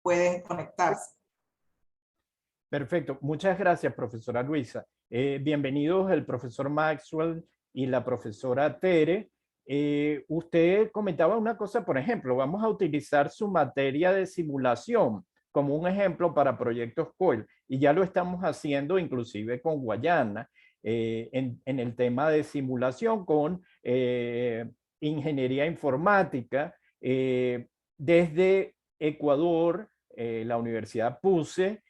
pueden conectarse. Perfecto. Muchas gracias, profesora Luisa. Bienvenidos el profesor Maxwell y la profesora Tere. Usted comentaba una cosa, por ejemplo, vamos a utilizar su materia de simulación como un ejemplo para proyectos COIL, y ya lo estamos haciendo inclusive con Guayana, en el tema de simulación con ingeniería informática. Desde Ecuador, la Universidad PUCE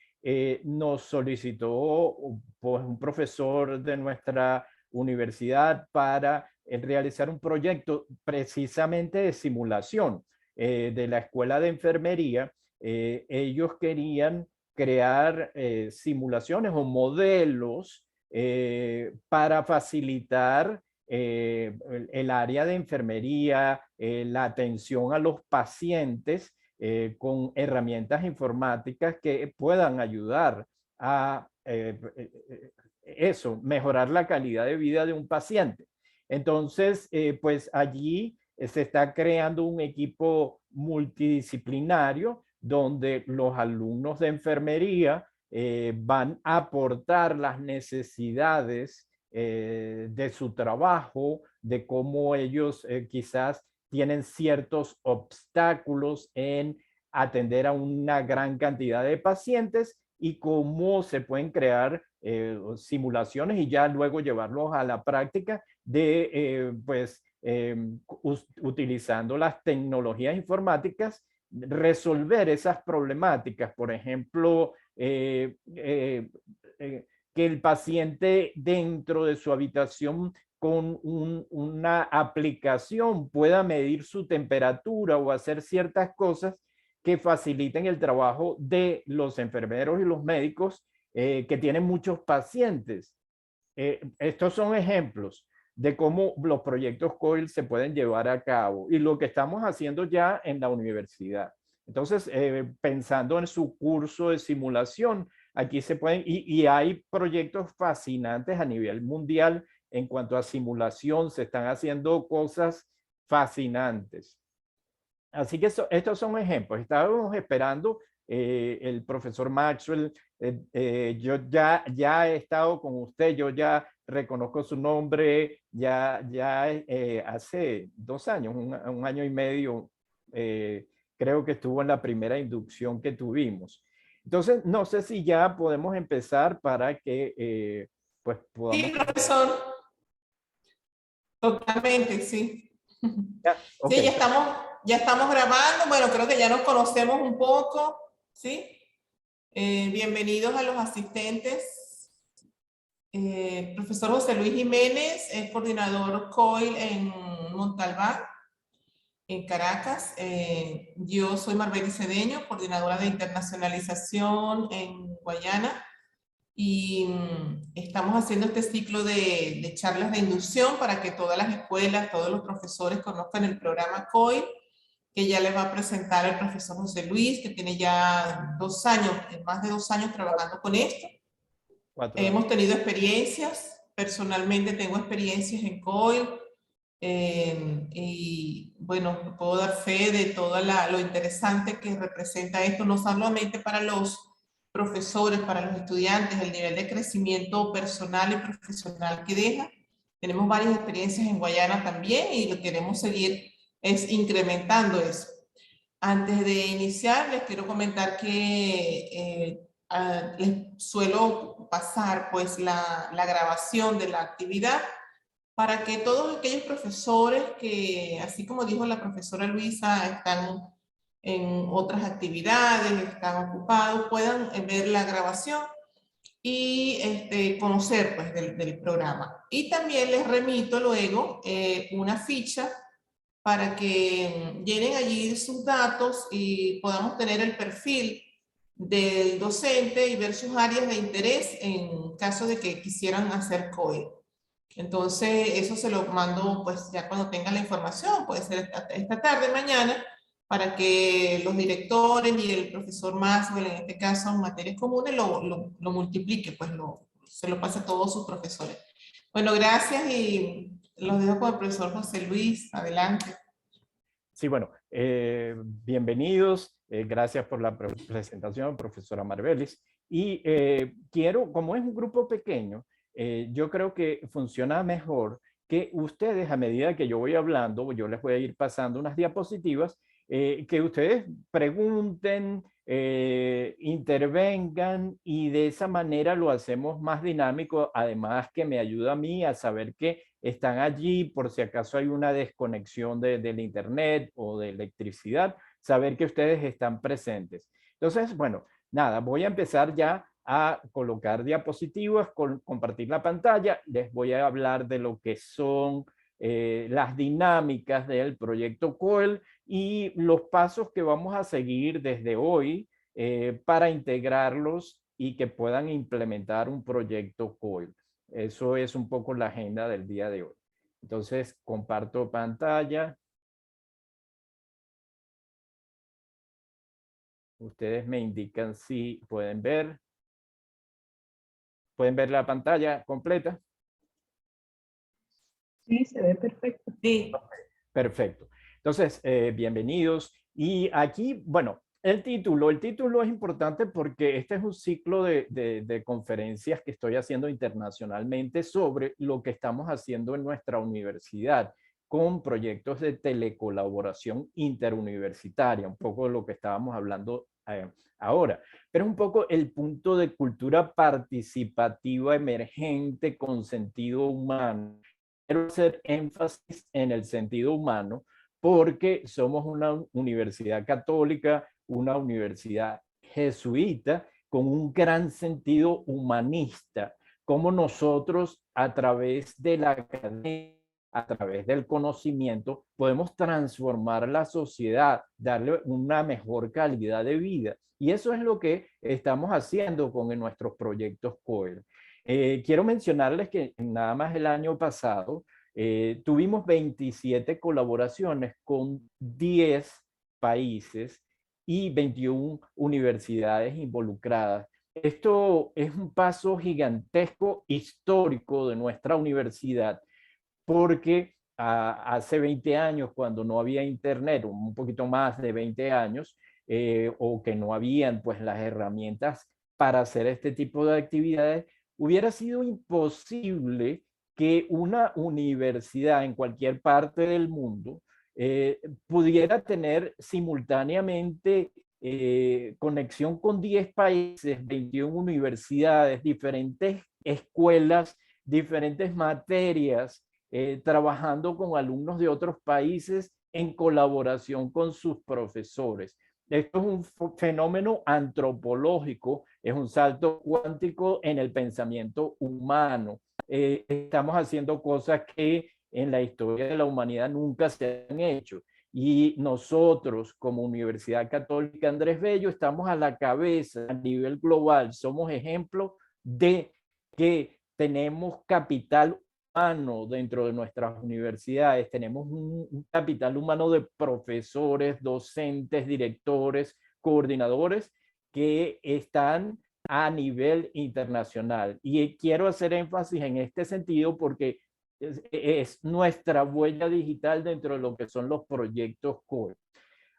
nos solicitó pues, un profesor de nuestra universidad para realizar un proyecto precisamente de simulación de la Escuela de Enfermería. Ellos querían crear simulaciones o modelos para facilitar el área de enfermería, la atención a los pacientes con herramientas informáticas que puedan ayudar a mejorar la calidad de vida de un paciente. Entonces, pues allí se está creando un equipo multidisciplinario donde los alumnos de enfermería van a aportar las necesidades de su trabajo, de cómo ellos quizás tienen ciertos obstáculos en atender a una gran cantidad de pacientes y cómo se pueden crear simulaciones y ya luego llevarlos a la práctica de, utilizando las tecnologías informáticas, resolver esas problemáticas. Por ejemplo, que el paciente dentro de su habitación con una aplicación pueda medir su temperatura o hacer ciertas cosas que faciliten el trabajo de los enfermeros y los médicos que tienen muchos pacientes. Estos son ejemplos de cómo los proyectos COIL se pueden llevar a cabo y lo que estamos haciendo ya en la universidad. Entonces, pensando en su curso de simulación, aquí se pueden, y hay proyectos fascinantes a nivel mundial en cuanto a simulación, se están haciendo cosas fascinantes. Así que estos son ejemplos. Estábamos esperando el profesor Maxwell. Yo ya he estado con usted, yo ya reconozco su nombre, ya hace 2 años, un año y medio, creo que estuvo en la primera inducción que tuvimos. Entonces, no sé si ya podemos empezar para que pues podamos... Sí, profesor. Totalmente, sí. Ya, okay. Sí, ya estamos grabando. Bueno, creo que ya nos conocemos un poco, ¿sí? Bienvenidos a los asistentes. Profesor José Luis Jiménez, es coordinador COIL en Montalbán, en Caracas. Yo soy Marbeli Cedeño, coordinadora de internacionalización en Guayana. Y estamos haciendo este ciclo de charlas de inducción para que todas las escuelas, todos los profesores conozcan el programa COIL, que ya les va a presentar el profesor José Luis, que tiene ya 2 años, más de 2 años trabajando con esto. 4 años. Hemos tenido experiencias, personalmente tengo experiencias en COIL, y bueno, puedo dar fe de todo lo interesante que representa esto, no solamente para los profesores, para los estudiantes, el nivel de crecimiento personal y profesional que deja. Tenemos varias experiencias en Guayana también y lo queremos seguir incrementando eso. Antes de iniciar, les quiero comentar que les suelo pasar pues la grabación de la actividad para que todos aquellos profesores que, así como dijo la profesora Luisa, están en otras actividades, están ocupados, puedan ver la grabación y conocer pues del programa. Y también les remito luego una ficha para que llenen allí sus datos y podamos tener el perfil del docente y ver sus áreas de interés en caso de que quisieran hacer COE. Entonces, eso se lo mando pues ya cuando tengan la información, puede ser esta tarde, mañana, para que los directores y el profesor Maxwell, en este caso en materias comunes, lo multiplique, pues se lo pase a todos sus profesores. Bueno, gracias y los dejo con el profesor José Luis. Adelante. Sí, bueno, bienvenidos. Gracias por la presentación, profesora Marbelis. Y quiero, como es un grupo pequeño, yo creo que funciona mejor que ustedes, a medida que yo voy hablando, yo les voy a ir pasando unas diapositivas, que ustedes pregunten, intervengan, y de esa manera lo hacemos más dinámico, además que me ayuda a mí a saber que están allí por si acaso hay una desconexión del internet o de electricidad, saber que ustedes están presentes. Entonces, bueno, nada, voy a empezar ya a colocar diapositivas, compartir la pantalla. Les voy a hablar de lo que son las dinámicas del proyecto COEL y los pasos que vamos a seguir desde hoy para integrarlos y que puedan implementar un proyecto COEL. Eso es un poco la agenda del día de hoy. Entonces, comparto pantalla. Ustedes me indican si pueden ver. ¿Pueden ver la pantalla completa? Sí, se ve perfecto. Sí. Perfecto. Entonces, bienvenidos. Y aquí, bueno, el título es importante porque este es un ciclo de conferencias que estoy haciendo internacionalmente sobre lo que estamos haciendo en nuestra universidad con proyectos de telecolaboración interuniversitaria, un poco de lo que estábamos hablando ahora, pero un poco el punto de cultura participativa emergente con sentido humano. Quiero hacer énfasis en el sentido humano porque somos una universidad católica, una universidad jesuita con un gran sentido humanista, como nosotros a través de la academia, a través del conocimiento, podemos transformar la sociedad, darle una mejor calidad de vida. Y eso es lo que estamos haciendo con nuestros proyectos COEL. Quiero mencionarles que nada más el año pasado tuvimos 27 colaboraciones con 10 países y 21 universidades involucradas. Esto es un paso gigantesco histórico de nuestra universidad porque hace 20 años, cuando no había internet, un poquito más de 20 años, o que no habían pues las herramientas para hacer este tipo de actividades, hubiera sido imposible que una universidad en cualquier parte del mundo pudiera tener simultáneamente conexión con 10 países, 21 universidades, diferentes escuelas, diferentes materias, trabajando con alumnos de otros países en colaboración con sus profesores. Esto es un fenómeno antropológico, es un salto cuántico en el pensamiento humano. Estamos haciendo cosas que en la historia de la humanidad nunca se han hecho. Y nosotros, como Universidad Católica Andrés Bello, estamos a la cabeza a nivel global. Somos ejemplo de que tenemos capital humano dentro de nuestras universidades. Tenemos un capital humano de profesores, docentes, directores, coordinadores que están a nivel internacional. Y quiero hacer énfasis en este sentido porque es nuestra huella digital dentro de lo que son los proyectos COEL.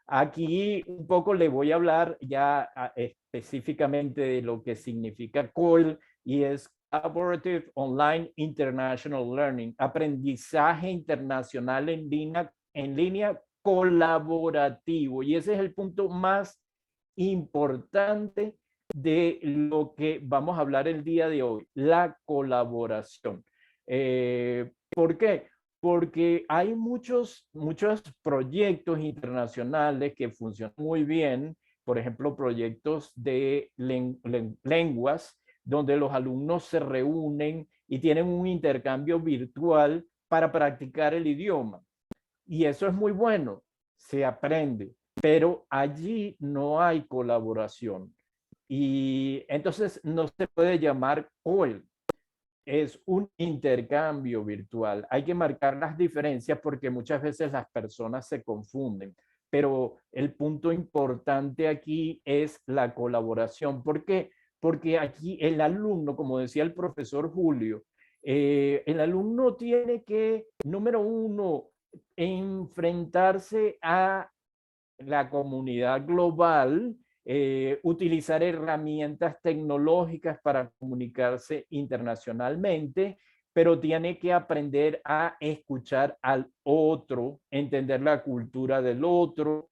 Aquí un poco le voy a hablar ya específicamente de lo que significa COIL y es Collaborative Online International Learning, aprendizaje internacional en línea colaborativo. Y ese es el punto más importante de lo que vamos a hablar el día de hoy, la colaboración. ¿Por qué? Porque hay muchos proyectos internacionales que funcionan muy bien, por ejemplo, proyectos de lenguas, donde los alumnos se reúnen y tienen un intercambio virtual para practicar el idioma. Y eso es muy bueno, se aprende, pero allí no hay colaboración. Y entonces no se puede llamar COEL, es un intercambio virtual. Hay que marcar las diferencias porque muchas veces las personas se confunden, pero el punto importante aquí es la colaboración. ¿Por qué? Porque aquí el alumno, como decía el profesor Julio, el alumno tiene que, número uno, enfrentarse a la comunidad global, utilizar herramientas tecnológicas para comunicarse internacionalmente, pero tiene que aprender a escuchar al otro, entender la cultura del otro,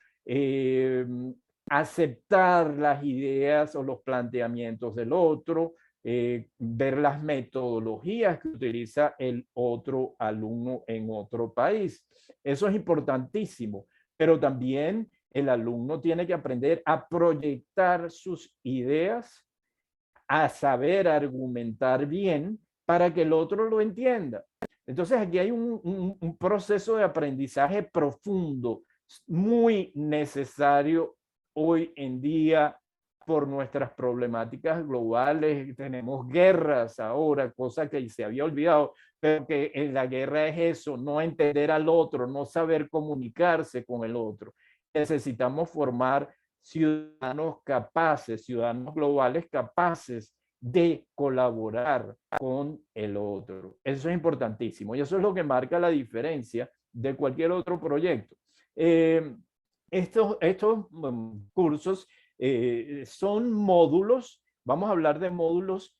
aceptar las ideas o los planteamientos del otro, ver las metodologías que utiliza el otro alumno en otro país. Eso es importantísimo, pero también el alumno tiene que aprender a proyectar sus ideas, a saber argumentar bien para que el otro lo entienda. Entonces aquí hay un proceso de aprendizaje profundo, muy necesario hoy en día por nuestras problemáticas globales. Tenemos guerras ahora, cosa que se había olvidado, pero que en la guerra es eso, no entender al otro, no saber comunicarse con el otro. Necesitamos formar ciudadanos capaces, ciudadanos globales capaces de colaborar con el otro. Eso es importantísimo y eso es lo que marca la diferencia de cualquier otro proyecto. Estos cursos son módulos, vamos a hablar de módulos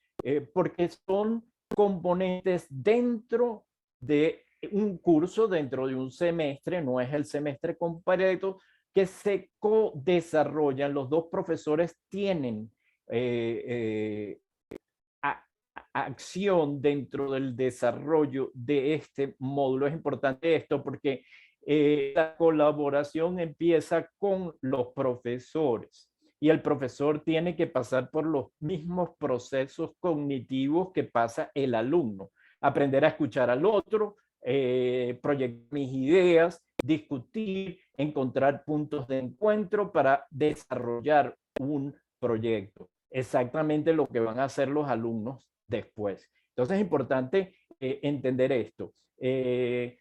porque son componentes dentro de un curso, dentro de un semestre, no es el semestre completo, que se co-desarrollan. Los dos profesores tienen acción dentro del desarrollo de este módulo. Es importante esto porque la colaboración empieza con los profesores y el profesor tiene que pasar por los mismos procesos cognitivos que pasa el alumno. Aprender a escuchar al otro, proyectar mis ideas, discutir, encontrar puntos de encuentro para desarrollar un proyecto. Exactamente lo que van a hacer los alumnos después. Entonces es importante entender esto. Un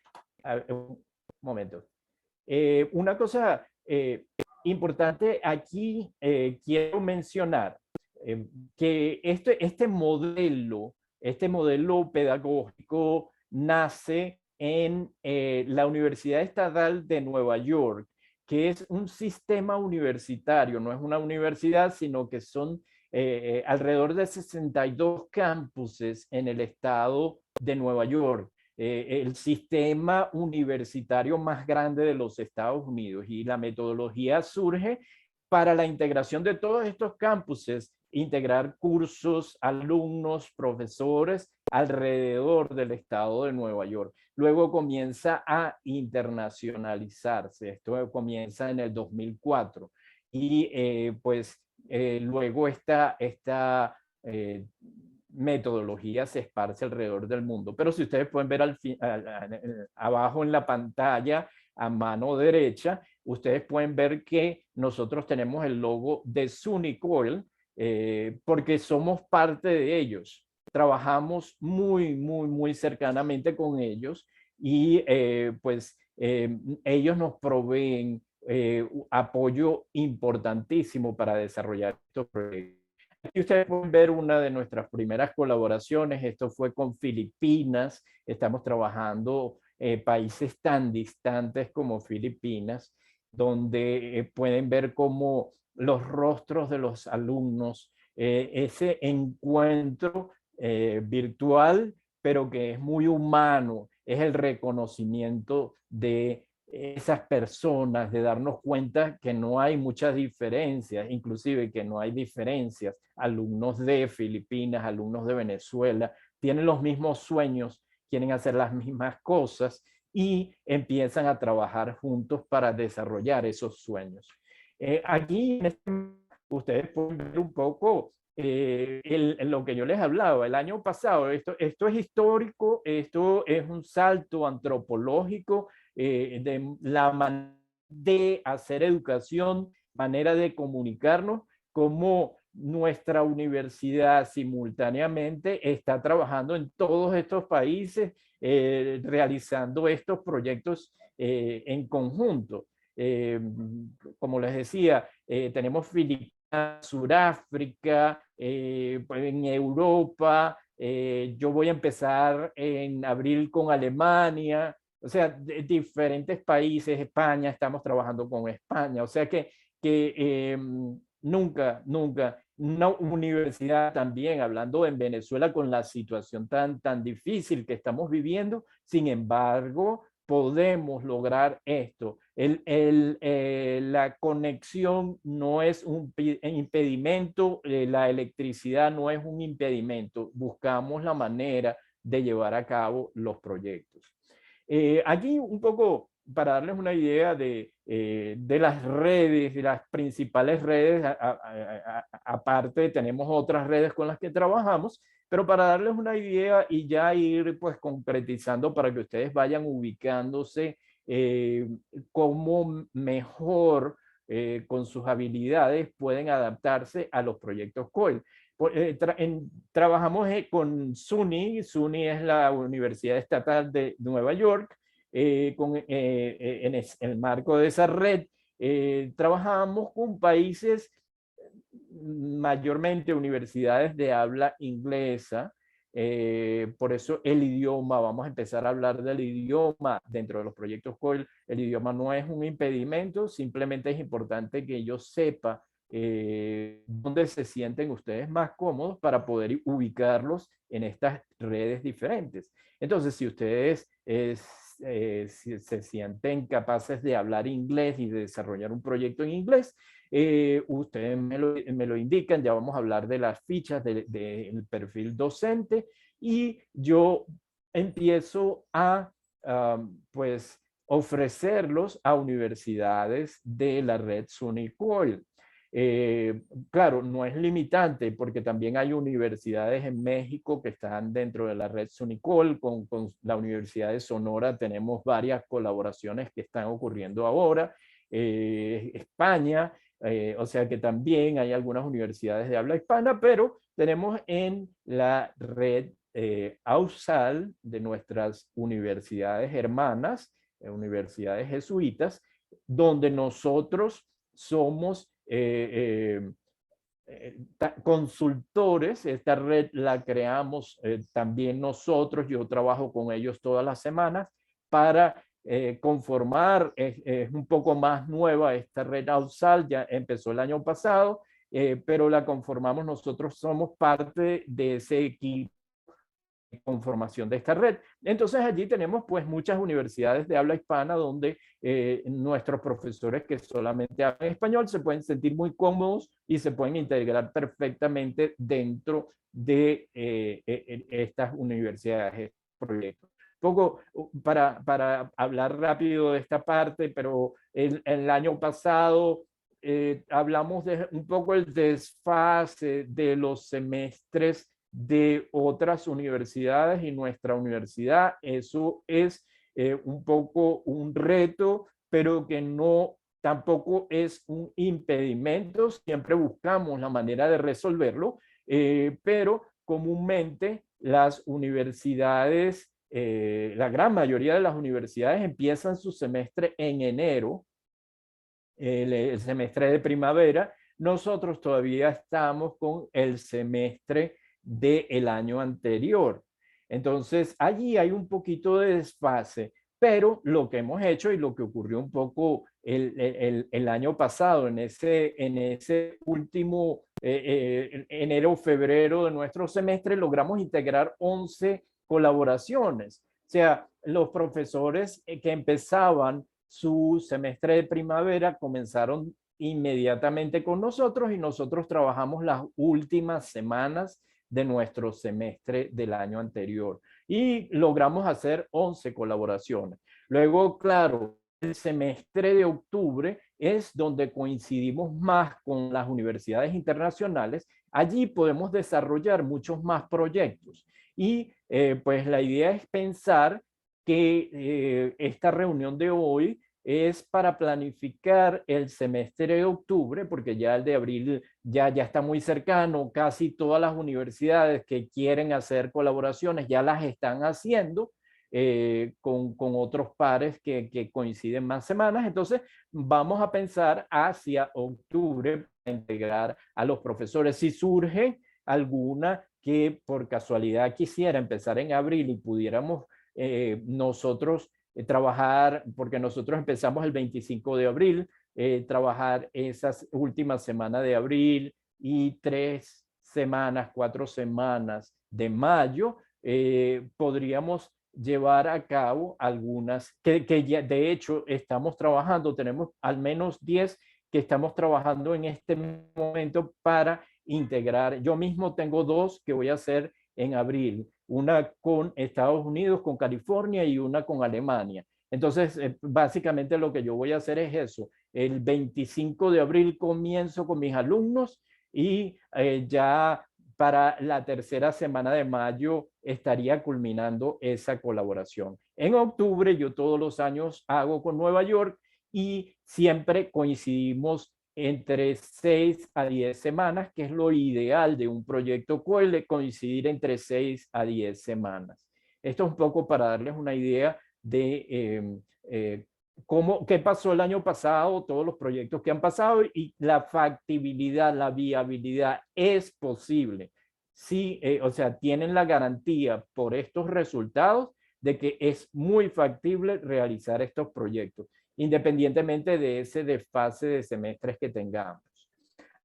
momento. Una cosa importante aquí quiero mencionar que este modelo pedagógico nace en la Universidad Estatal de Nueva York, que es un sistema universitario, no es una universidad, sino que son alrededor de 62 campuses en el estado de Nueva York, el sistema universitario más grande de los Estados Unidos, y la metodología surge para la integración de todos estos campuses, integrar cursos, alumnos, profesores alrededor del estado de Nueva York. Luego comienza a internacionalizarse. Esto comienza en el 2004 y luego esta metodología se esparce alrededor del mundo. Pero si ustedes pueden ver abajo en la pantalla, a mano derecha, ustedes pueden ver que nosotros tenemos el logo de SUNY COIL porque somos parte de ellos. Trabajamos muy cercanamente con ellos y ellos nos proveen apoyo importantísimo para desarrollar estos proyectos. Aquí ustedes pueden ver una de nuestras primeras colaboraciones. Esto fue con Filipinas. Estamos trabajando países tan distantes como Filipinas, donde pueden ver cómo los rostros de los alumnos, ese encuentro virtual, pero que es muy humano, es el reconocimiento de esas personas, de darnos cuenta que no hay muchas diferencias, inclusive que no hay diferencias. Alumnos de Filipinas, alumnos de Venezuela, tienen los mismos sueños, quieren hacer las mismas cosas y empiezan a trabajar juntos para desarrollar esos sueños. Aquí ustedes pueden ver un poco lo que yo les hablaba el año pasado. Esto es histórico, esto es un salto antropológico de la manera de hacer educación, manera de comunicarnos, como nuestra universidad simultáneamente está trabajando en todos estos países, realizando estos proyectos en conjunto. Como les decía, tenemos Filipinas, Sudáfrica, en Europa. Yo voy a empezar en abril con Alemania. o sea, de diferentes países, España, estamos trabajando con España, o sea que nunca, una universidad también, hablando en Venezuela con la situación tan difícil que estamos viviendo, sin embargo, podemos lograr esto. La conexión no es un impedimento, la electricidad no es un impedimento, buscamos la manera de llevar a cabo los proyectos. Aquí un poco para darles una idea de las redes, de las principales redes, aparte tenemos otras redes con las que trabajamos, pero para darles una idea y ya ir pues concretizando para que ustedes vayan ubicándose cómo mejor con sus habilidades pueden adaptarse a los proyectos COIL. Trabajamos con SUNY. SUNY es la Universidad Estatal de Nueva York. En el marco de esa red, trabajamos con países, mayormente universidades de habla inglesa. Por eso el idioma, vamos a empezar a hablar del idioma dentro de los proyectos COIL. El idioma no es un impedimento, simplemente es importante que yo sepa dónde se sienten ustedes más cómodos para poder ubicarlos en estas redes diferentes. Entonces, si ustedes si se sienten capaces de hablar inglés y de desarrollar un proyecto en inglés, ustedes me lo indican, ya vamos a hablar de las fichas del perfil docente y yo empiezo a pues ofrecerlos a universidades de la red SUNY COIL. Claro, no es limitante porque también hay universidades en México que están dentro de la red SUNY COIL. Con la Universidad de Sonora tenemos varias colaboraciones que están ocurriendo ahora. España, o sea que también hay algunas universidades de habla hispana, pero tenemos en la red AUSAL de nuestras universidades hermanas, universidades jesuitas, donde nosotros somos consultores. Esta red la creamos también nosotros, yo trabajo con ellos todas las semanas para conformar, es un poco más nueva esta red AUSAL, ya empezó el año pasado, pero la conformamos nosotros, somos parte de ese equipo conformación de esta red. Entonces allí tenemos pues muchas universidades de habla hispana donde nuestros profesores que solamente hablan español se pueden sentir muy cómodos y se pueden integrar perfectamente dentro de estas universidades, proyectos. Poco para hablar rápido de esta parte, pero el año pasado hablamos de un poco el desfase de los semestres de otras universidades y nuestra universidad. Eso es un poco un reto, pero que no tampoco es un impedimento. Siempre buscamos la manera de resolverlo, pero comúnmente las universidades, la gran mayoría de las universidades empiezan su semestre en enero, el semestre de primavera. Nosotros todavía estamos con el semestre del año anterior. Entonces, allí hay un poquito de desfase, pero lo que hemos hecho y lo que ocurrió un poco el año pasado, en ese último enero, febrero de nuestro semestre, logramos integrar 11 colaboraciones. O sea, los profesores que empezaban su semestre de primavera comenzaron inmediatamente con nosotros y nosotros trabajamos las últimas semanas de nuestro semestre del año anterior y logramos hacer 11 colaboraciones. Luego, claro, el semestre de octubre es donde coincidimos más con las universidades internacionales. Allí podemos desarrollar muchos más proyectos y pues la idea es pensar que esta reunión de hoy es para planificar el semestre de octubre, porque ya el de abril ya está muy cercano. Casi todas las universidades que quieren hacer colaboraciones ya las están haciendo con otros pares que coinciden más semanas. Entonces, vamos a pensar hacia octubre para integrar a los profesores. Si surge alguna que por casualidad quisiera empezar en abril y pudiéramos nosotros trabajar, porque nosotros empezamos el 25 de abril, trabajar esas últimas semanas de abril y 3 semanas, 4 semanas de mayo, podríamos llevar a cabo algunas que ya de hecho estamos trabajando, tenemos al menos 10 que estamos trabajando en este momento para integrar. Yo mismo tengo 2 que voy a hacer en abril, una con Estados Unidos, con California y una con Alemania. Entonces, básicamente lo que yo voy a hacer es eso. El 25 de abril comienzo con mis alumnos y ya para la tercera semana de mayo estaría culminando esa colaboración. En octubre yo todos los años hago con Nueva York y siempre coincidimos entre 6 a 10 semanas, que es lo ideal de un proyecto COEL, coincidir entre 6 a 10 semanas. Esto es un poco para darles una idea de qué pasó el año pasado, todos los proyectos que han pasado y la factibilidad, la viabilidad es posible. Sí, o sea, tienen la garantía por estos resultados de que es muy factible realizar estos proyectos, independientemente de ese desfase de semestres que tengamos.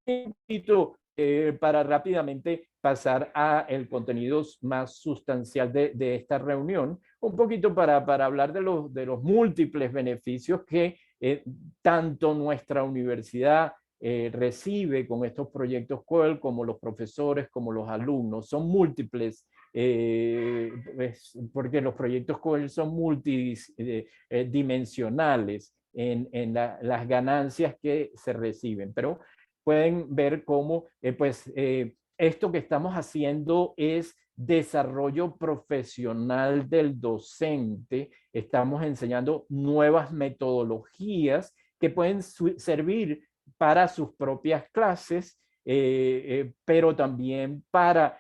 Un poquito, para rápidamente pasar a el contenido más sustancial de esta reunión, un poquito para hablar de los múltiples beneficios que tanto nuestra universidad recibe con estos proyectos COEL, como los profesores, como los alumnos. Son múltiples, porque los proyectos COEL son multidimensionales en las ganancias que se reciben, pero pueden ver cómo esto que estamos haciendo es desarrollo profesional del docente. Estamos enseñando nuevas metodologías que pueden servir para sus propias clases, pero también para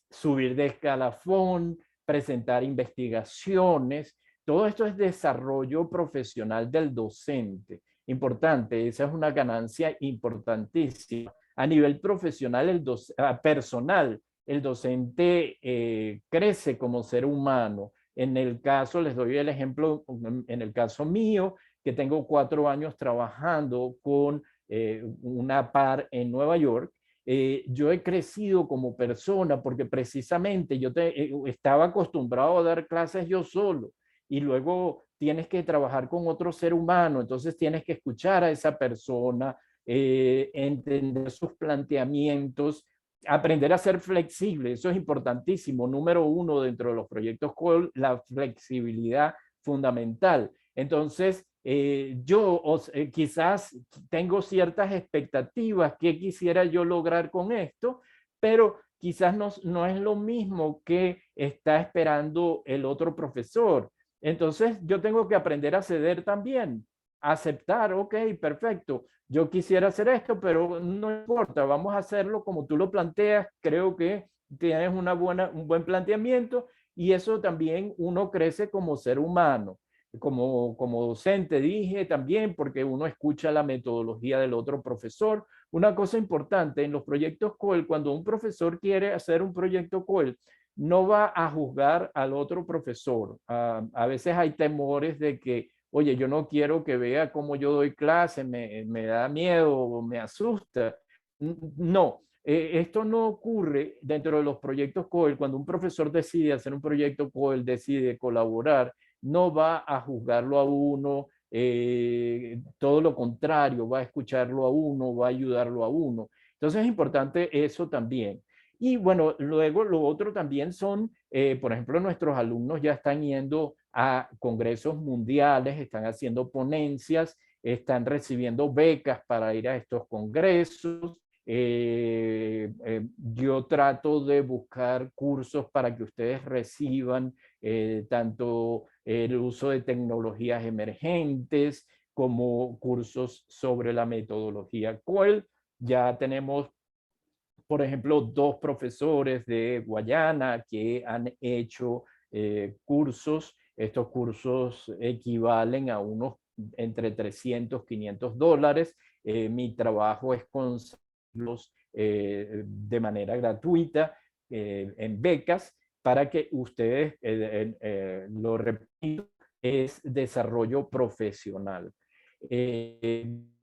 subir de escalafón, presentar investigaciones. Todo esto es desarrollo profesional del docente. Importante, esa es una ganancia importantísima. A nivel profesional, personal, el docente crece como ser humano. En el caso, les doy el ejemplo, en el caso mío, que tengo 4 años trabajando con una par en Nueva York, yo he crecido como persona porque precisamente yo estaba acostumbrado a dar clases yo solo y luego tienes que trabajar con otro ser humano, entonces tienes que escuchar a esa persona, entender sus planteamientos, aprender a ser flexible, eso es importantísimo. Número 1 dentro de los proyectos COEL, la flexibilidad fundamental. Entonces, yo quizás tengo ciertas expectativas que quisiera yo lograr con esto, pero quizás no es lo mismo que está esperando el otro profesor. Entonces, yo tengo que aprender a ceder también, a aceptar, ok, perfecto, yo quisiera hacer esto, pero no importa, vamos a hacerlo como tú lo planteas, creo que tienes un buen planteamiento y eso también uno crece como ser humano. Como docente dije también, porque uno escucha la metodología del otro profesor. Una cosa importante en los proyectos COEL, cuando un profesor quiere hacer un proyecto COEL, no va a juzgar al otro profesor. A veces hay temores de que, oye, yo no quiero que vea cómo yo doy clase, me da miedo, me asusta. No, esto no ocurre dentro de los proyectos COEL. Cuando un profesor decide hacer un proyecto COEL, decide colaborar, no va a juzgarlo a uno, todo lo contrario, va a escucharlo a uno, va a ayudarlo a uno. Entonces es importante eso también. Y bueno, luego lo otro también son, por ejemplo, nuestros alumnos ya están yendo a congresos mundiales, están haciendo ponencias, están recibiendo becas para ir a estos congresos. Yo trato de buscar cursos para que ustedes reciban tanto el uso de tecnologías emergentes como cursos sobre la metodología COEL. Ya tenemos, por ejemplo, 2 profesores de Guayana que han hecho cursos. Estos cursos equivalen a unos entre 300 y $500. Mi trabajo es conseguirlos de manera gratuita en becas para que ustedes, lo repito, es desarrollo profesional. En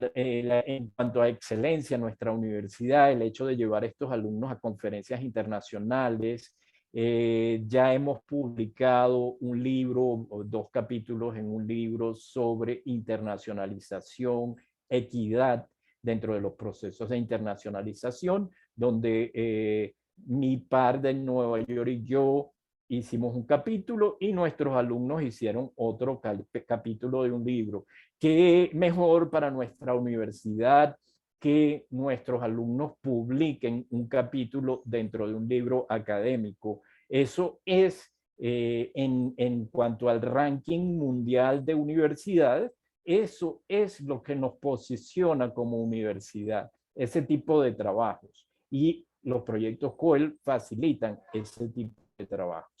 cuanto a excelencia, nuestra universidad, el hecho de llevar a estos alumnos a conferencias internacionales, ya hemos publicado un libro o 2 capítulos en un libro sobre internacionalización, equidad dentro de los procesos de internacionalización, donde mi par de Nueva York y yo hicimos un capítulo y nuestros alumnos hicieron otro capítulo de un libro. ¿Qué mejor para nuestra universidad que nuestros alumnos publiquen un capítulo dentro de un libro académico? Eso es, en cuanto al ranking mundial de universidades, eso es lo que nos posiciona como universidad, ese tipo de trabajos. Y los proyectos COEL facilitan ese tipo de trabajos.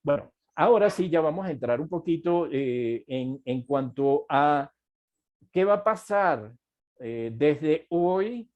Bueno, ahora sí, ya vamos a entrar un poquito en cuanto a qué va a pasar desde hoy,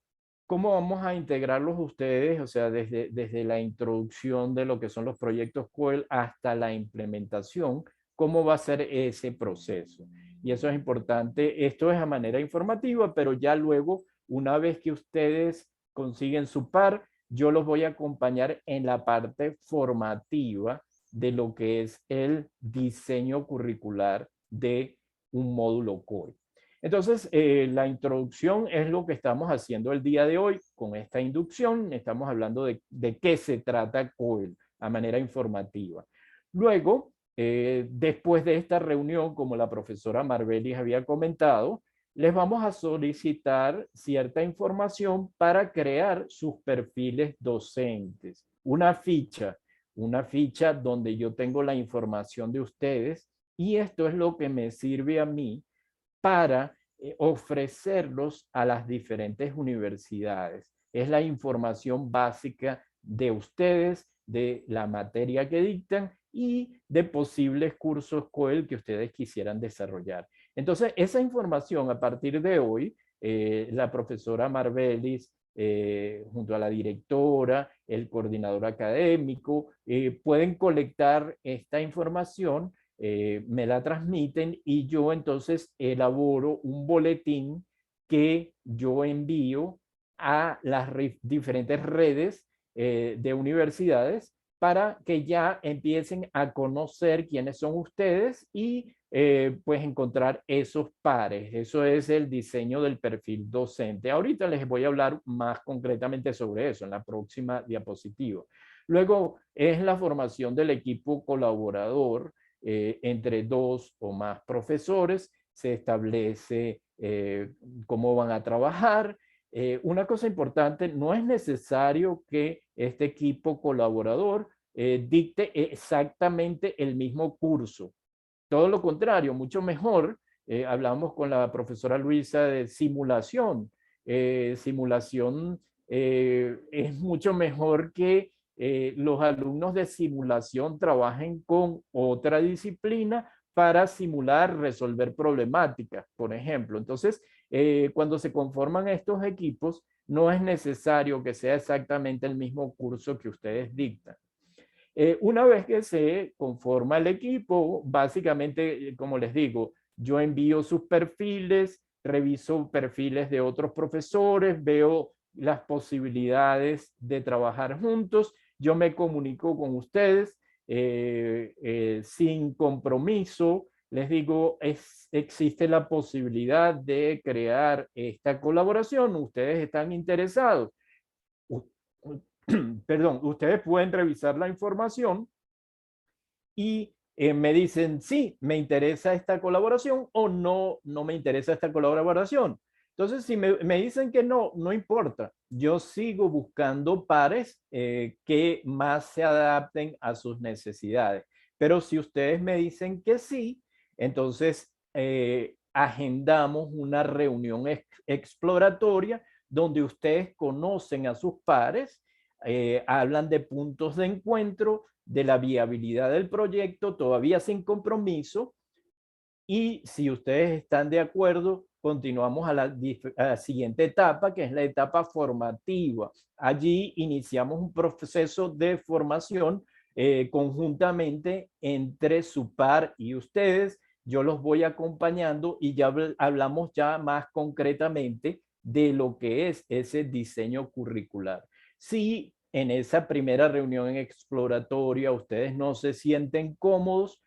cómo vamos a integrarlos ustedes, o sea, desde la introducción de lo que son los proyectos COEL hasta la implementación, cómo va a ser ese proceso. Y eso es importante, esto es a manera informativa, pero ya luego, una vez que ustedes consiguen su par, yo los voy a acompañar en la parte formativa de lo que es el diseño curricular de un módulo COEL. Entonces, la introducción es lo que estamos haciendo el día de hoy con esta inducción. Estamos hablando de qué se trata COEL a manera informativa. Luego, después de esta reunión, como la profesora Marbelis había comentado, les vamos a solicitar cierta información para crear sus perfiles docentes. Una ficha donde yo tengo la información de ustedes y esto es lo que me sirve a mí para ofrecerlos a las diferentes universidades. Es la información básica de ustedes, de la materia que dictan y de posibles cursos COEL que ustedes quisieran desarrollar. Entonces, esa información a partir de hoy, la profesora Marbelis, junto a la directora, el coordinador académico, pueden colectar esta información, me la transmiten y yo entonces elaboro un boletín que yo envío a las diferentes redes de universidades para que ya empiecen a conocer quiénes son ustedes y pues encontrar esos pares. Eso es el diseño del perfil docente. Ahorita les voy a hablar más concretamente sobre eso en la próxima diapositiva. Luego es la formación del equipo colaborador entre 2 o más profesores. Se establece cómo van a trabajar. Una cosa importante, no es necesario que este equipo colaborador dicte exactamente el mismo curso. Todo lo contrario, mucho mejor. Hablamos con la profesora Luisa de simulación. Simulación es mucho mejor que los alumnos de simulación trabajen con otra disciplina para simular, resolver problemáticas, por ejemplo. Entonces, cuando se conforman estos equipos, no es necesario que sea exactamente el mismo curso que ustedes dictan. Una vez que se conforma el equipo, básicamente, como les digo, yo envío sus perfiles, reviso perfiles de otros profesores, veo las posibilidades de trabajar juntos, yo me comunico con ustedes sin compromiso, les digo, existe la posibilidad de crear esta colaboración, ustedes están interesados. Perdón, ustedes pueden revisar la información y me dicen, sí, me interesa esta colaboración o no, no me interesa esta colaboración. Entonces, si me dicen que no, no importa. Yo sigo buscando pares que más se adapten a sus necesidades. Pero si ustedes me dicen que sí, entonces agendamos una reunión exploratoria donde ustedes conocen a sus pares, hablan de puntos de encuentro, de la viabilidad del proyecto, todavía sin compromiso, y si ustedes están de acuerdo, continuamos a la siguiente etapa, que es la etapa formativa. Allí iniciamos un proceso de formación conjuntamente entre su par y ustedes. yo los voy acompañando y ya hablamos ya más concretamente de lo que es ese diseño curricular. Si en esa primera reunión exploratoria ustedes no se sienten cómodos,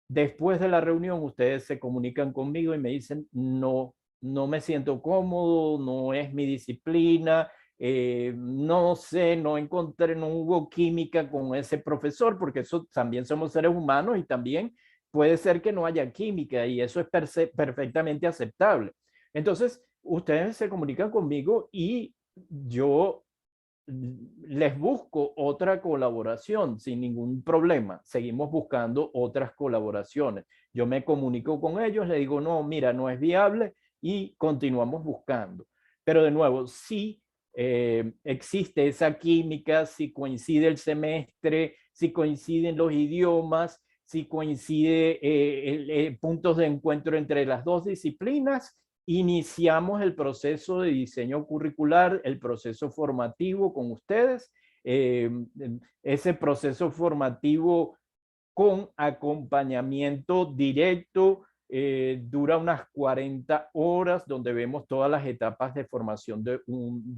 después de la reunión ustedes se comunican conmigo y me dicen, no, no me siento cómodo, no es mi disciplina, no sé, no encontré, no hubo química con ese profesor, porque eso también somos seres humanos y también puede ser que no haya química y eso es perfectamente aceptable. Entonces, ustedes se comunican conmigo y yo les busco otra colaboración sin ningún problema. Seguimos buscando otras colaboraciones. Yo me comunico con ellos, le digo, no, mira, no es viable y continuamos buscando. Pero de nuevo, si existe esa química, si coincide el semestre, si coinciden los idiomas, si coincide puntos de encuentro entre las dos disciplinas, iniciamos el proceso de diseño curricular, el proceso formativo con ustedes. Ese proceso formativo con acompañamiento directo dura unas 40 horas, donde vemos todas las etapas de formación de un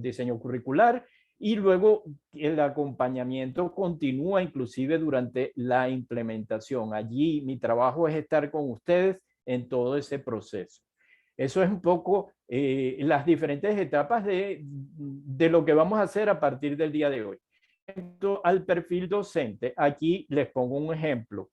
diseño curricular, y luego el acompañamiento continúa inclusive durante la implementación. Allí mi trabajo es estar con ustedes en todo ese proceso. Eso es un poco las diferentes etapas de lo que vamos a hacer a partir del día de hoy. Al perfil docente, aquí les pongo un ejemplo.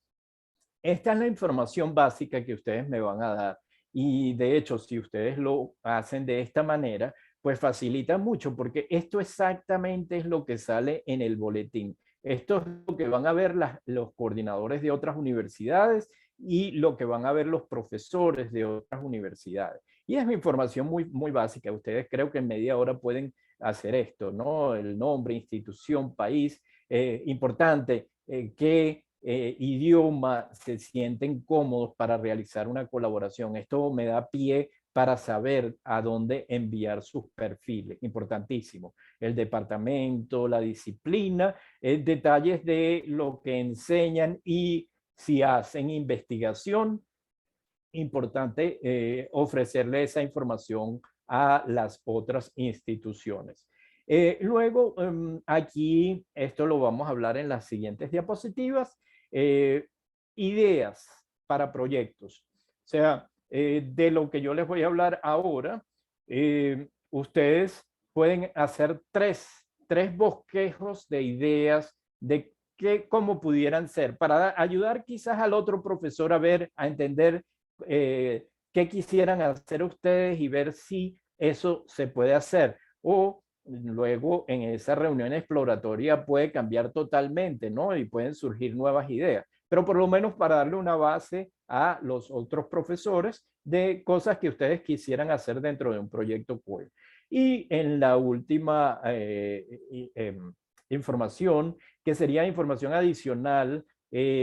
Esta es la información básica que ustedes me van a dar. Y de hecho, si ustedes lo hacen de esta manera, pues facilita mucho, porque esto exactamente es lo que sale en el boletín. Esto es lo que van a ver los coordinadores de otras universidades y lo que van a ver los profesores de otras universidades. Y es información muy básica. Ustedes creo que en media hora pueden hacer esto, ¿no? El nombre, institución, país. Importante, qué idioma se sienten cómodos para realizar una colaboración. Esto me da pie para saber a dónde enviar sus perfiles. Importantísimo. El departamento, la disciplina, detalles de lo que enseñan y si hacen investigación. Importante ofrecerle esa información a las otras instituciones. Luego, aquí, esto lo vamos a hablar en las siguientes diapositivas, ideas para proyectos. O sea, de lo que yo les voy a hablar ahora, ustedes pueden hacer tres bosquejos de ideas de cómo pudieran ser, para ayudar quizás al otro profesor a ver, a entender qué quisieran hacer ustedes y ver si eso se puede hacer. O luego en esa reunión exploratoria puede cambiar totalmente, ¿no? Y pueden surgir nuevas ideas. Pero por lo menos para darle una base a los otros profesores de cosas que ustedes quisieran hacer dentro de un proyecto COIL. Y en la última información, que sería información adicional,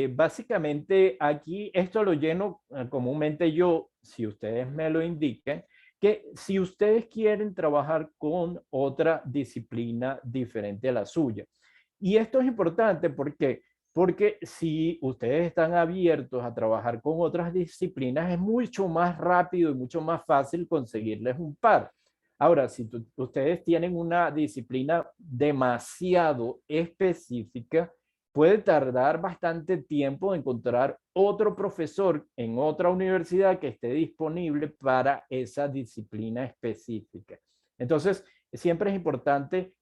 básicamente aquí esto lo lleno comúnmente yo, si ustedes me lo indiquen, que si ustedes quieren trabajar con otra disciplina diferente a la suya. Y esto es importante porque si ustedes están abiertos a trabajar con otras disciplinas, es mucho más rápido y mucho más fácil conseguirles un par. Ahora, si ustedes tienen una disciplina demasiado específica, puede tardar bastante tiempo en encontrar otro profesor en otra universidad que esté disponible para esa disciplina específica. Entonces, siempre es importante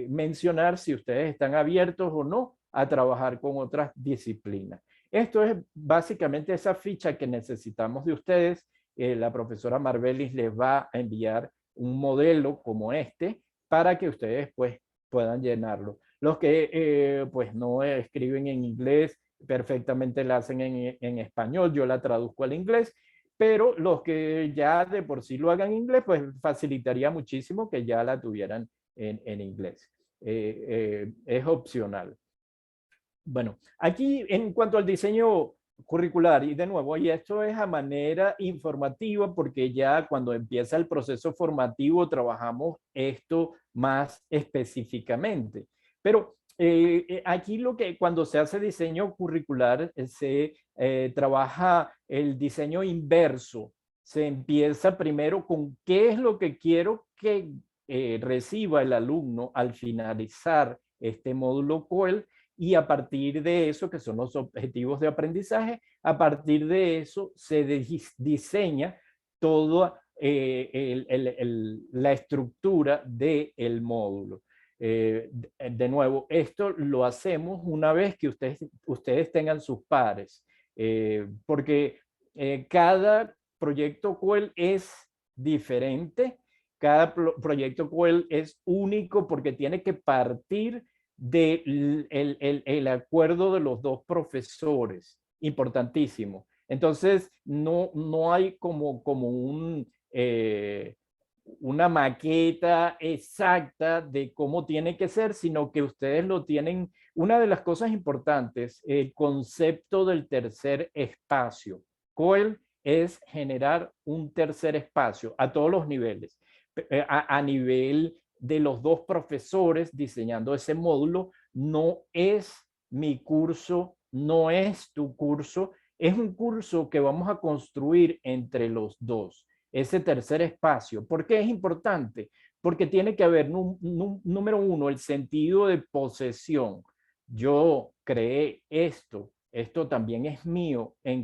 mencionar si ustedes están abiertos o no a trabajar con otras disciplinas. Esto es básicamente esa ficha que necesitamos de ustedes. La profesora Marbelis les va a enviar un modelo como este para que ustedes pues puedan llenarlo. Los que pues no escriben en inglés, perfectamente la hacen en español, yo la traduzco al inglés, pero los que ya de por sí lo hagan en inglés, pues facilitaría muchísimo que ya la tuvieran en inglés. Es opcional. Bueno, aquí en cuanto al diseño curricular, y de nuevo, y esto es a manera informativa porque ya cuando empieza el proceso formativo trabajamos esto más específicamente. Pero Aquí cuando se hace diseño curricular, se trabaja el diseño inverso. Se empieza primero con qué es lo que quiero que reciba el alumno al finalizar este módulo COEL, y a partir de eso, que son los objetivos de aprendizaje, a partir de eso se diseña toda la estructura del módulo. De nuevo, esto lo hacemos una vez que ustedes tengan sus pares, porque cada proyecto COEL es diferente, cada proyecto COEL es único porque tiene que partir del el acuerdo de los dos profesores, importantísimo. Entonces, no hay como una maqueta exacta de cómo tiene que ser, sino que ustedes lo tienen. Una de las cosas importantes, el concepto del tercer espacio. COEL es generar un tercer espacio a todos los niveles. A nivel de los dos profesores diseñando ese módulo, no es mi curso, no es tu curso, es un curso que vamos a construir entre los dos. Ese tercer espacio. ¿Por qué es importante? Porque tiene que haber, número uno, el sentido de posesión. Yo creé esto también es mío en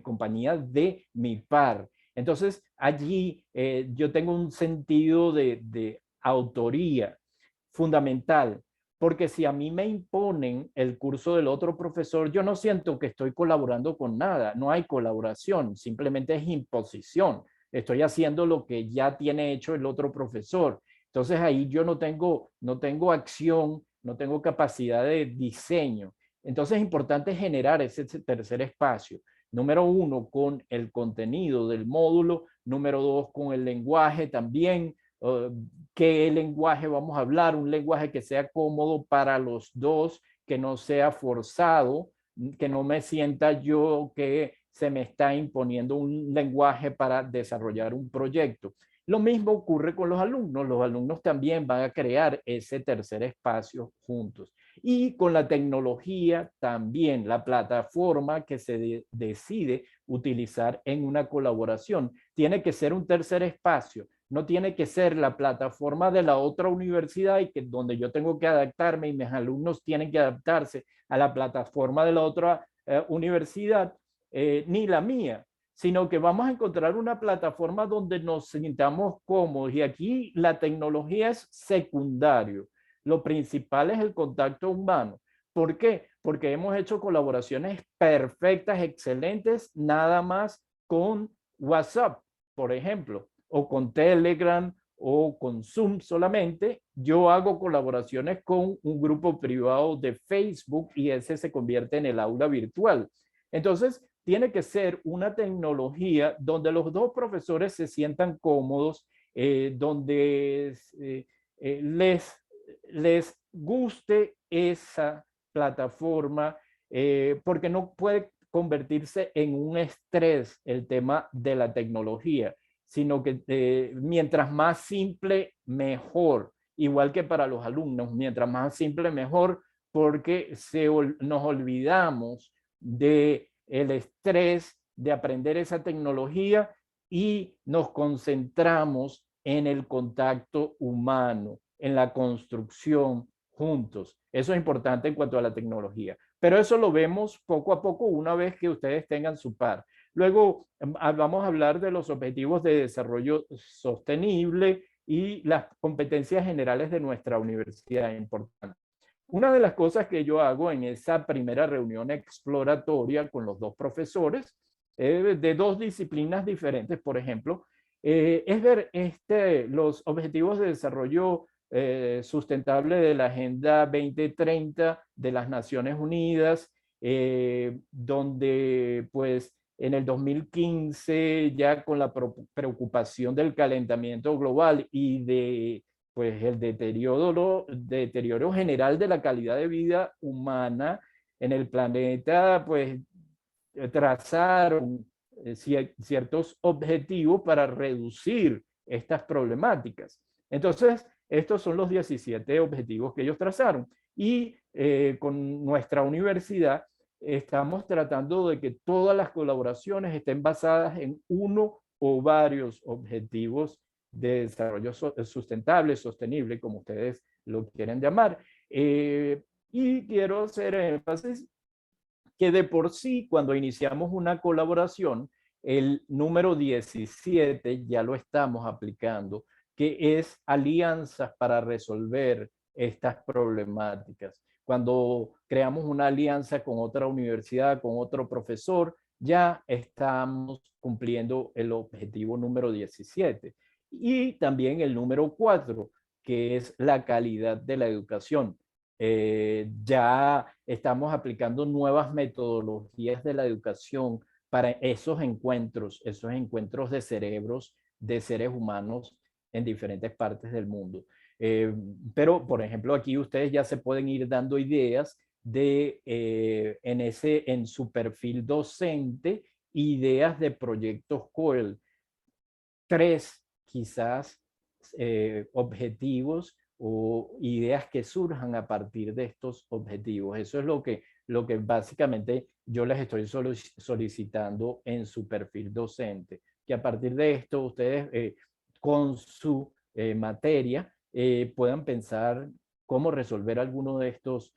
compañía de mi par. Entonces, allí yo tengo un sentido de autoría fundamental, porque si a mí me imponen el curso del otro profesor, yo no siento que estoy colaborando con nada, no hay colaboración, simplemente es imposición. Estoy haciendo lo que ya tiene hecho el otro profesor. Entonces ahí yo no tengo acción, no tengo capacidad de diseño. Entonces es importante generar ese tercer espacio. Número uno, con el contenido del módulo. Número dos, con el lenguaje también. ¿Qué lenguaje vamos a hablar? Un lenguaje que sea cómodo para los dos, que no sea forzado, que no me sienta yo que se me está imponiendo un lenguaje para desarrollar un proyecto. Lo mismo ocurre con los alumnos. Los alumnos también van a crear ese tercer espacio juntos. Y con la tecnología también, la plataforma que se decide utilizar en una colaboración tiene que ser un tercer espacio. No tiene que ser la plataforma de la otra universidad y donde yo tengo que adaptarme y mis alumnos tienen que adaptarse a la plataforma de la otra universidad, ni la mía, sino que vamos a encontrar una plataforma donde nos sintamos cómodos, y aquí la tecnología es secundario. Lo principal es el contacto humano. ¿Por qué? Porque hemos hecho colaboraciones perfectas, excelentes, nada más con WhatsApp, por ejemplo, o con Telegram o con Zoom solamente. Yo hago colaboraciones con un grupo privado de Facebook y ese se convierte en el aula virtual. Entonces, tiene que ser una tecnología donde los dos profesores se sientan cómodos, donde les guste esa plataforma, porque no puede convertirse en un estrés el tema de la tecnología, sino que mientras más simple, mejor. Igual que para los alumnos, mientras más simple, mejor, porque nos olvidamos del estrés de aprender esa tecnología y nos concentramos en el contacto humano, en la construcción juntos. Eso es importante en cuanto a la tecnología. Pero eso lo vemos poco a poco una vez que ustedes tengan su par. Luego vamos a hablar de los objetivos de desarrollo sostenible y las competencias generales de nuestra universidad. Importante. Una de las cosas que yo hago en esa primera reunión exploratoria con los dos profesores de dos disciplinas diferentes, por ejemplo, es ver los objetivos de desarrollo sustentable de la Agenda 2030 de las Naciones Unidas, donde pues en el 2015 ya con la preocupación del calentamiento global y de pues el deterioro general de la calidad de vida humana en el planeta, pues trazaron ciertos objetivos para reducir estas problemáticas. Entonces, estos son los 17 objetivos que ellos trazaron. Y con nuestra universidad estamos tratando de que todas las colaboraciones estén basadas en uno o varios objetivos de desarrollo sustentable, sostenible, como ustedes lo quieren llamar. Y quiero hacer énfasis que de por sí, cuando iniciamos una colaboración, el número 17 ya lo estamos aplicando, que es alianzas para resolver estas problemáticas. Cuando creamos una alianza con otra universidad, con otro profesor, ya estamos cumpliendo el objetivo número 17. Y también el número 4, que es la calidad de la educación. Ya estamos aplicando nuevas metodologías de la educación para esos encuentros de cerebros de seres humanos en diferentes partes del mundo. Pero, por ejemplo, aquí ustedes ya se pueden ir dando ideas de, en su perfil docente, ideas de proyectos COEL. 3 quizás objetivos o ideas que surjan a partir de estos objetivos. Eso es lo que básicamente yo les estoy solicitando en su perfil docente, que a partir de esto ustedes con su materia puedan pensar cómo resolver alguno de estos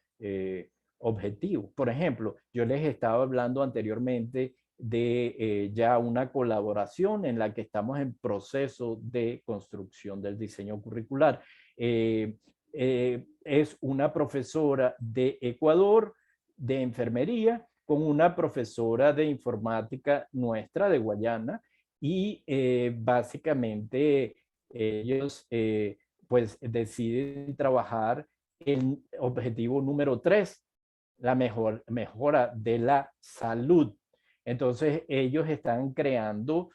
objetivos. Por ejemplo, yo les estaba hablando anteriormente de ya una colaboración en la que estamos en proceso de construcción del diseño curricular. Es una profesora de Ecuador de enfermería con una profesora de informática nuestra de Guayana y básicamente ellos pues deciden trabajar en objetivo número 3, la mejora de la salud. Entonces, ellos están creando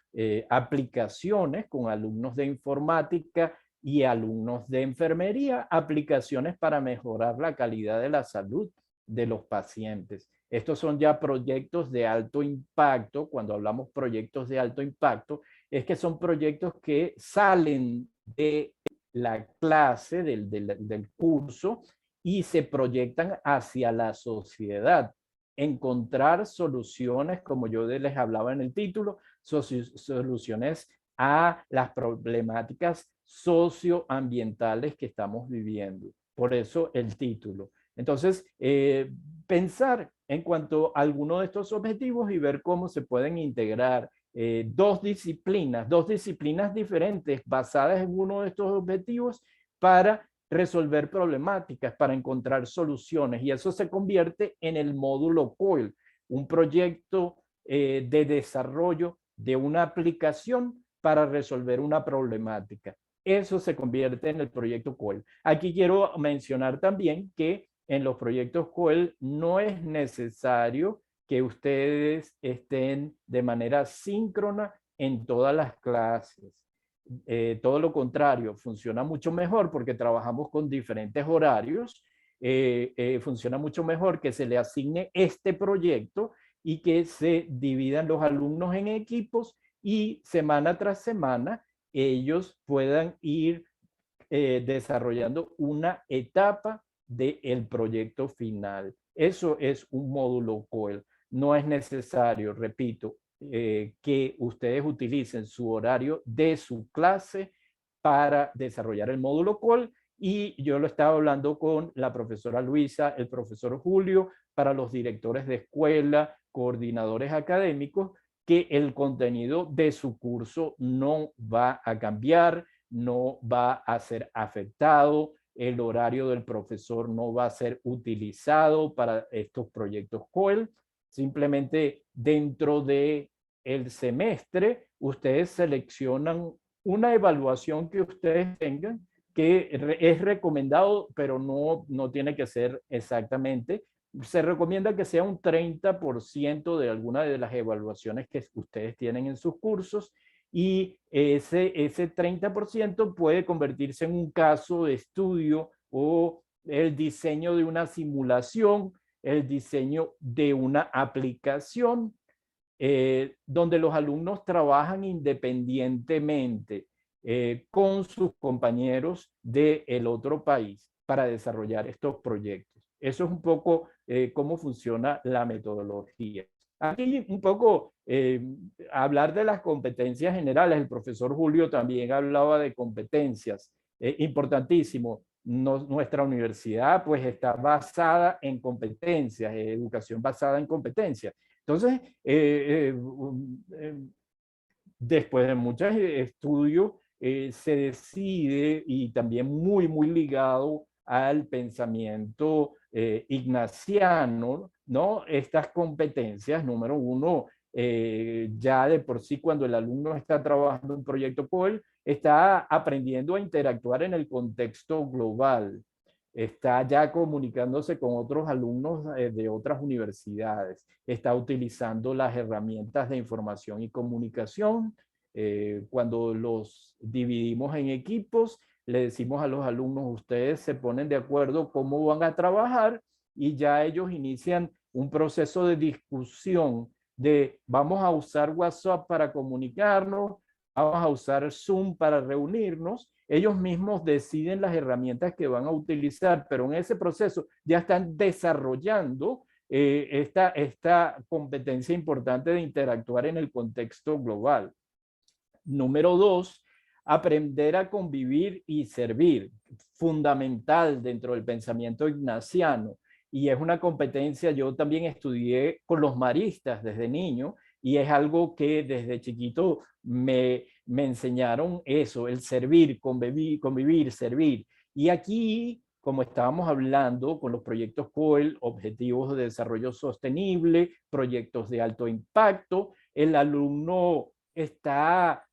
aplicaciones con alumnos de informática y alumnos de enfermería, aplicaciones para mejorar la calidad de la salud de los pacientes. Estos son ya proyectos de alto impacto. Cuando hablamos proyectos de alto impacto, es que son proyectos que salen de la clase, del curso, y se proyectan hacia la sociedad. Encontrar soluciones, como yo les hablaba en el título, soluciones a las problemáticas socioambientales que estamos viviendo. Por eso el título. Entonces, pensar en cuanto a alguno de estos objetivos y ver cómo se pueden integrar dos disciplinas diferentes basadas en uno de estos objetivos para resolver problemáticas, para encontrar soluciones. Y eso se convierte en el módulo COIL, un proyecto de desarrollo de una aplicación para resolver una problemática. Eso se convierte en el proyecto COIL. Aquí quiero mencionar también que en los proyectos COIL no es necesario que ustedes estén de manera síncrona en todas las clases. Todo lo contrario, funciona mucho mejor porque trabajamos con diferentes horarios. Funciona mucho mejor que se le asigne este proyecto y que se dividan los alumnos en equipos y semana tras semana ellos puedan ir desarrollando una etapa del proyecto final. Eso es un módulo COEL. No es necesario, repito, que ustedes utilicen su horario de su clase para desarrollar el módulo COEL. Y yo lo estaba hablando con la profesora Luisa, el profesor Julio, para los directores de escuela, coordinadores académicos, que el contenido de su curso no va a cambiar, no va a ser afectado, el horario del profesor no va a ser utilizado para estos proyectos COEL. Simplemente dentro del semestre, ustedes seleccionan una evaluación que ustedes tengan, que es recomendado, pero no tiene que ser exactamente. Se recomienda que sea un 30% de alguna de las evaluaciones que ustedes tienen en sus cursos, y ese 30% puede convertirse en un caso de estudio o el diseño de una simulación, el diseño de una aplicación, donde los alumnos trabajan independientemente con sus compañeros del otro país para desarrollar estos proyectos. Eso es un poco cómo funciona la metodología. Aquí un poco hablar de las competencias generales. El profesor Julio también hablaba de competencias. Importantísimo. Nuestra universidad pues está basada en competencias, educación basada en competencias. Entonces, después de muchos estudios, se decide, y también muy ligado al pensamiento ignaciano, ¿no? Estas competencias, número uno, ya de por sí cuando el alumno está trabajando en un proyecto COEL, está aprendiendo a interactuar en el contexto global, está ya comunicándose con otros alumnos de otras universidades, está utilizando las herramientas de información y comunicación. Cuando los dividimos en equipos, le decimos a los alumnos, ustedes se ponen de acuerdo cómo van a trabajar y ya ellos inician un proceso de discusión de vamos a usar WhatsApp para comunicarnos, vamos a usar Zoom para reunirnos. Ellos mismos deciden las herramientas que van a utilizar, pero en ese proceso ya están desarrollando esta competencia importante de interactuar en el contexto global. Número dos, aprender a convivir y servir, fundamental dentro del pensamiento ignaciano. Y es una competencia, yo también estudié con los maristas desde niño, y es algo que desde chiquito me enseñaron eso, el servir, convivir, servir. Y aquí, como estábamos hablando con los proyectos COEL, Objetivos de Desarrollo Sostenible, proyectos de alto impacto, el alumno está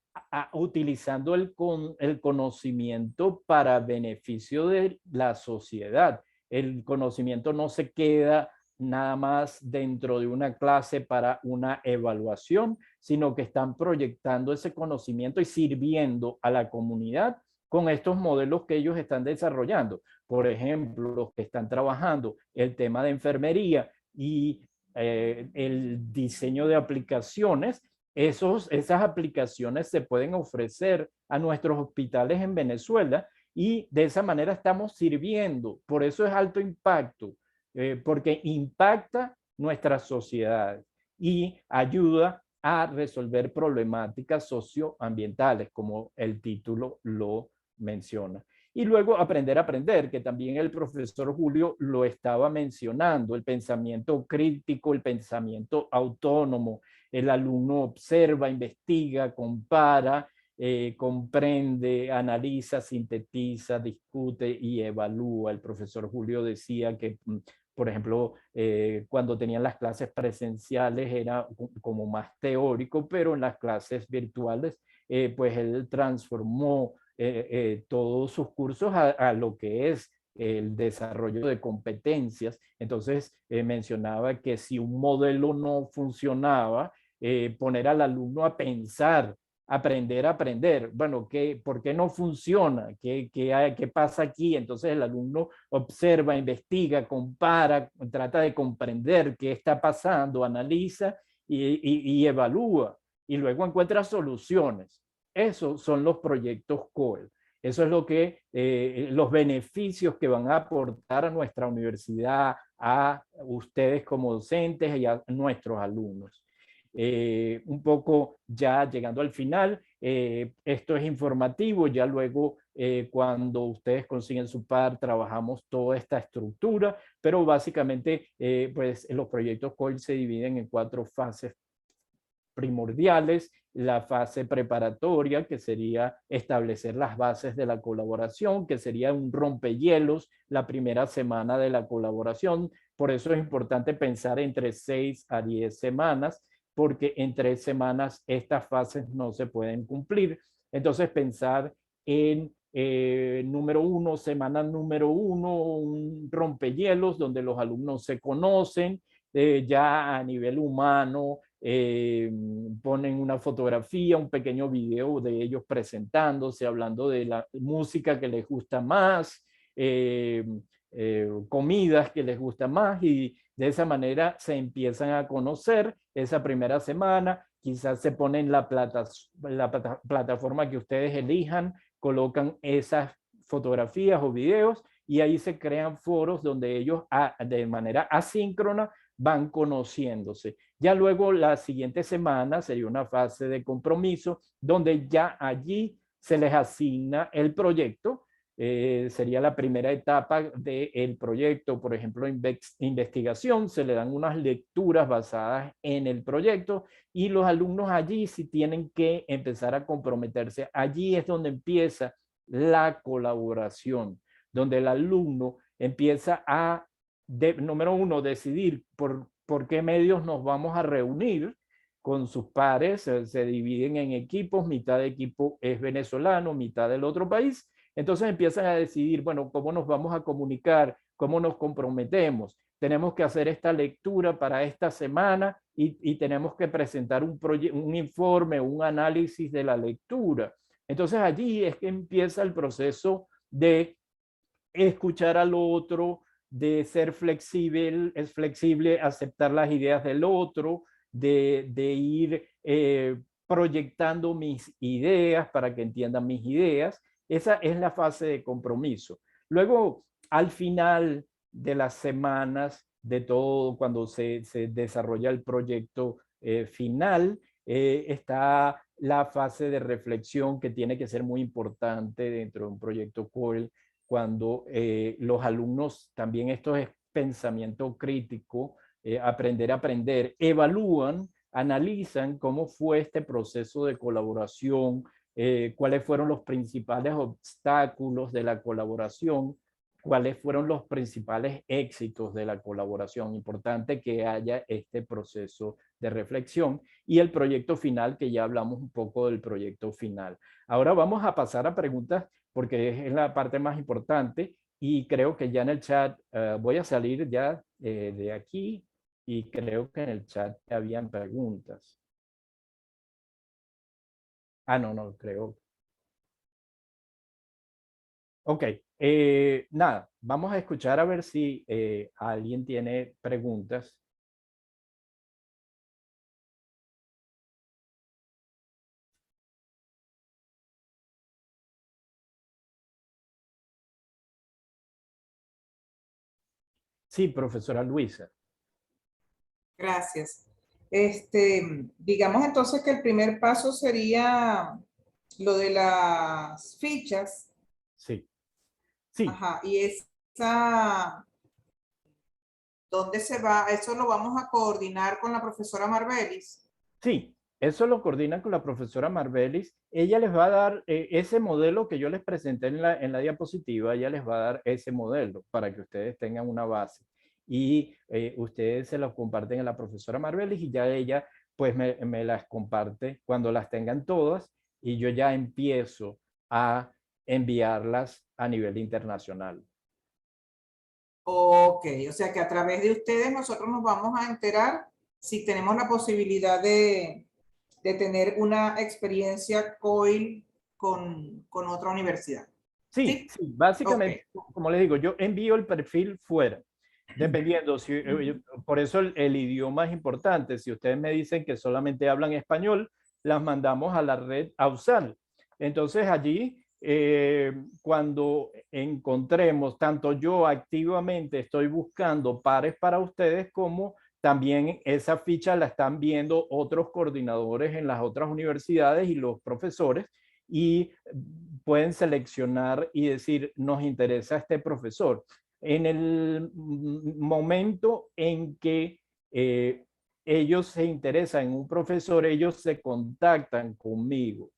utilizando el conocimiento para beneficio de la sociedad. El conocimiento no se queda nada más dentro de una clase para una evaluación, sino que están proyectando ese conocimiento y sirviendo a la comunidad con estos modelos que ellos están desarrollando. Por ejemplo, los que están trabajando el tema de enfermería y el diseño de aplicaciones, esas aplicaciones se pueden ofrecer a nuestros hospitales en Venezuela y de esa manera estamos sirviendo. Por eso es alto impacto, porque impacta nuestras sociedades y ayuda a resolver problemáticas socioambientales, como el título lo menciona. Y luego aprender a aprender, que también el profesor Julio lo estaba mencionando, el pensamiento crítico, el pensamiento autónomo. El alumno observa, investiga, compara, comprende, analiza, sintetiza, discute y evalúa. El profesor Julio decía que, por ejemplo, cuando tenían las clases presenciales era como más teórico, pero en las clases virtuales, pues él transformó todos sus cursos a lo que es el desarrollo de competencias. Entonces, mencionaba que si un modelo no funcionaba, poner al alumno a pensar, aprender a aprender. Bueno, ¿por qué no funciona? ¿Qué pasa aquí? Entonces el alumno observa, investiga, compara, trata de comprender qué está pasando, analiza y evalúa. Y luego encuentra soluciones. Esos son los proyectos COEL. Eso es lo que, los beneficios que van a aportar a nuestra universidad, a ustedes como docentes y a nuestros alumnos. Un poco ya llegando al final, esto es informativo, ya luego cuando ustedes consiguen su par trabajamos toda esta estructura, pero básicamente pues los proyectos COIL se dividen en 4 fases primordiales. La fase preparatoria, que sería establecer las bases de la colaboración, que sería un rompehielos la primera semana de la colaboración. Por eso es importante pensar entre 6 a 10 semanas, porque en 3 semanas estas fases no se pueden cumplir. Entonces pensar en número 1, semana número 1, un rompehielos donde los alumnos se conocen ya a nivel humano, ponen una fotografía, un pequeño video de ellos presentándose, hablando de la música que les gusta más, comidas que les gusta más, y de esa manera se empiezan a conocer esa primera semana. Quizás se ponen la plataforma que ustedes elijan, colocan esas fotografías o videos y ahí se crean foros donde ellos de manera asíncrona van conociéndose. Ya luego la siguiente semana sería una fase de compromiso donde ya allí se les asigna el proyecto. Sería la primera etapa del proyecto, por ejemplo, investigación, se le dan unas lecturas basadas en el proyecto y los alumnos allí sí tienen que empezar a comprometerse. Allí es donde empieza la colaboración, donde el alumno empieza a, número uno, decidir por qué medios nos vamos a reunir con sus pares, se dividen en equipos, mitad de equipo es venezolano, mitad del otro país. Entonces empiezan a decidir, bueno, cómo nos vamos a comunicar, cómo nos comprometemos. Tenemos que hacer esta lectura para esta semana y tenemos que presentar un informe, un análisis de la lectura. Entonces allí es que empieza el proceso de escuchar al otro, de ser flexible, aceptar las ideas del otro, de ir proyectando mis ideas para que entiendan mis ideas. Esa es la fase de compromiso. Luego, al final de las semanas, de todo, cuando se desarrolla el proyecto final, está la fase de reflexión que tiene que ser muy importante dentro de un proyecto COIL, cuando los alumnos, también esto es pensamiento crítico, aprender a aprender, evalúan, analizan cómo fue este proceso de colaboración, cuáles fueron los principales obstáculos de la colaboración, cuáles fueron los principales éxitos de la colaboración. Importante que haya este proceso de reflexión y el proyecto final, que ya hablamos un poco del proyecto final. Ahora vamos a pasar a preguntas porque es la parte más importante y creo que ya en el chat, voy a salir ya de aquí y creo que en el chat habían preguntas. Ah, no, creo. Ok, nada, vamos a escuchar a ver si alguien tiene preguntas. Sí, profesora Luisa. Gracias. Digamos entonces que el primer paso sería lo de las fichas. Sí, sí, Ajá, y esa, ¿dónde se va? Eso lo vamos a coordinar con la profesora Marbelis. sí. Eso lo coordinan con la profesora Marbelis. Ella les va a dar ese modelo que yo les presenté en la diapositiva, ella les va a dar ese modelo para que ustedes tengan una base. Y ustedes se los comparten a la profesora Marbelis y ya ella pues me las comparte cuando las tengan todas y yo ya empiezo a enviarlas a nivel internacional. Ok, o sea que a través de ustedes nosotros nos vamos a enterar si tenemos la posibilidad de tener una experiencia COIL con otra universidad. Sí, ¿Sí? sí, Ok. básicamente, como les digo, yo envío el perfil fuera, dependiendo, si, por eso el idioma es importante. Si ustedes me dicen que solamente hablan español, las mandamos a la red a usar. Entonces allí, cuando encontremos, tanto yo activamente estoy buscando pares para ustedes, como también esa ficha la están viendo otros coordinadores en las otras universidades y los profesores, y pueden seleccionar y decir, nos interesa este profesor. En el momento en que ellos se interesan en un profesor, ellos se contactan conmigo.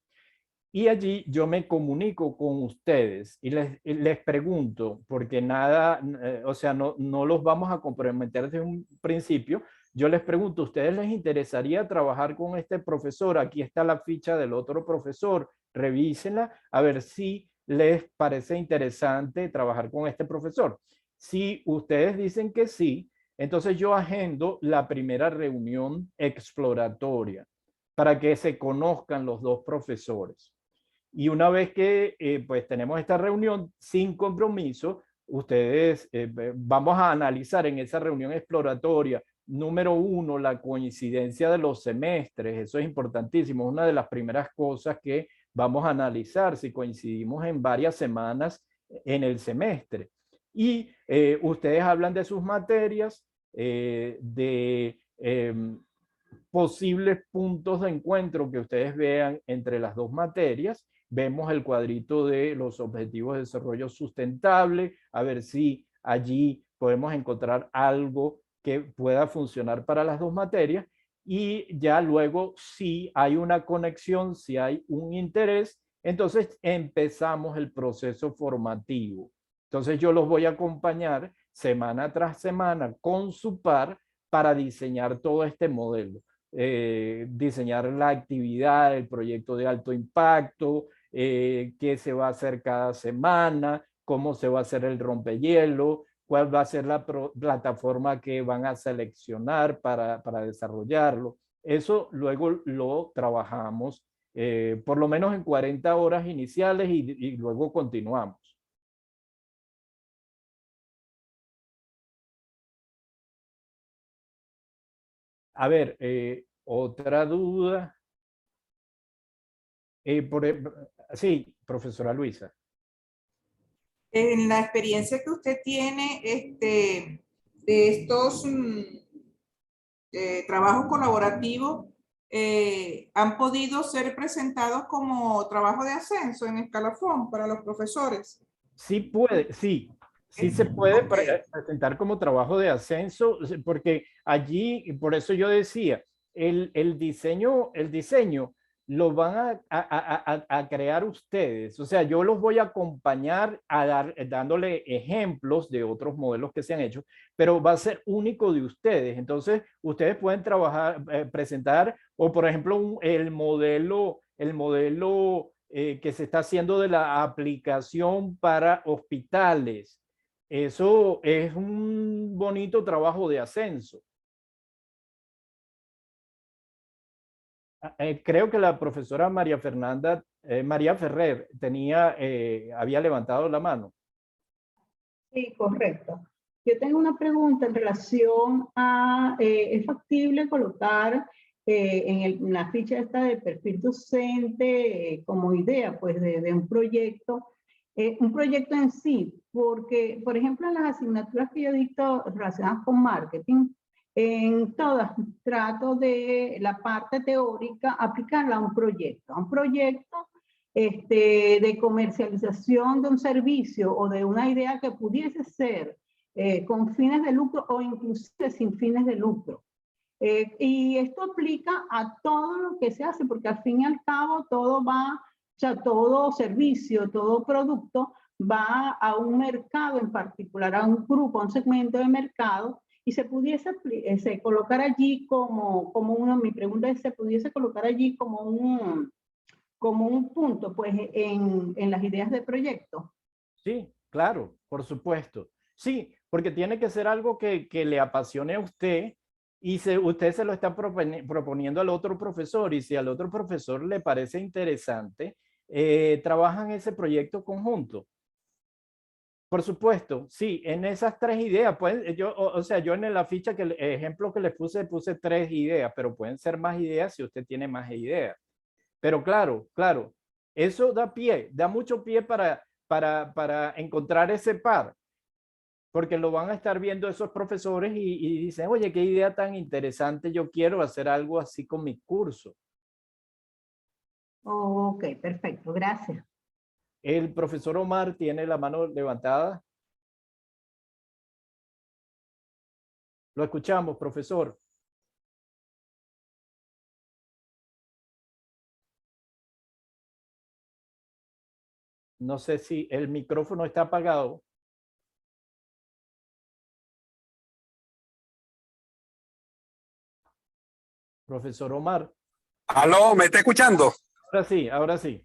Y allí yo me comunico con ustedes y les pregunto, porque nada, o sea, no los vamos a comprometer desde un principio. Yo les pregunto, ¿a ustedes les interesaría trabajar con este profesor? Aquí está la ficha del otro profesor, revísenla a ver si les parece interesante trabajar con este profesor. Si ustedes dicen que sí, entonces yo agendo la primera reunión exploratoria para que se conozcan los dos profesores. Y una vez que pues tenemos esta reunión sin compromiso, ustedes vamos a analizar en esa reunión exploratoria, número uno, la coincidencia de los semestres. Eso es importantísimo. Es una de las primeras cosas que vamos a analizar, si coincidimos en varias semanas en el semestre. Y ustedes hablan de sus materias, de posibles puntos de encuentro que ustedes vean entre las dos materias. Vemos el cuadrito de los objetivos de desarrollo sustentable, a ver si allí podemos encontrar algo que pueda funcionar para las dos materias, y ya luego si hay una conexión, si hay un interés, entonces empezamos el proceso formativo. Entonces yo los voy a acompañar semana tras semana con su par para diseñar todo este modelo. Diseñar la actividad, el proyecto de alto impacto, qué se va a hacer cada semana, cómo se va a hacer el rompehielo, cuál va a ser la plataforma que van a seleccionar para desarrollarlo. Eso luego lo trabajamos por lo menos en 40 horas iniciales y luego continuamos. A ver, otra duda. Sí, profesora Luisa. En la experiencia que usted tiene de estos trabajos colaborativos, ¿han podido ser presentados como trabajo de ascenso en escalafón para los profesores? Sí puede, sí se puede presentar como trabajo de ascenso, porque allí, por eso yo decía, el diseño lo van a crear ustedes. O sea, yo los voy a acompañar dándole ejemplos de otros modelos que se han hecho, pero va a ser único de ustedes. Entonces, ustedes pueden trabajar, presentar, o por ejemplo, el modelo que se está haciendo de la aplicación para hospitales. Eso es un bonito trabajo de ascenso. Creo que la profesora María Ferrer había levantado la mano. Sí, correcto. Yo tengo una pregunta en relación a, ¿es factible colocar en la ficha esta de perfil docente como idea pues de un proyecto en sí? Porque, por ejemplo, en las asignaturas que yo dicto relacionadas con marketing, en todas trato de la parte teórica aplicarla a un proyecto de comercialización de un servicio o de una idea que pudiese ser con fines de lucro o inclusive sin fines de lucro. Y esto aplica a todo lo que se hace, porque al fin y al cabo todo va, o sea, todo servicio, todo producto va a un mercado en particular, a un grupo, a un segmento de mercado, y se pudiese colocar allí mi pregunta es, ¿se pudiese colocar allí como un punto pues en las ideas de proyecto? Sí, claro, por supuesto. Sí, porque tiene que ser algo que le apasione a usted, y usted se lo está proponiendo al otro profesor, y si al otro profesor le parece interesante, trabajan ese proyecto conjunto. Por supuesto, sí, en esas tres ideas, pues, o sea, yo en la ficha, ejemplo que les puse 3 ideas, pero pueden ser más ideas si usted tiene más ideas. Pero claro, eso da mucho pie para encontrar ese par, porque lo van a estar viendo esos profesores y dicen, oye, qué idea tan interesante, yo quiero hacer algo así con mi curso. Ok, perfecto, gracias. El profesor Omar tiene la mano levantada. Lo escuchamos, profesor. No sé si el micrófono está apagado. Profesor Omar. Aló, ¿me está escuchando? Ahora sí, ahora sí.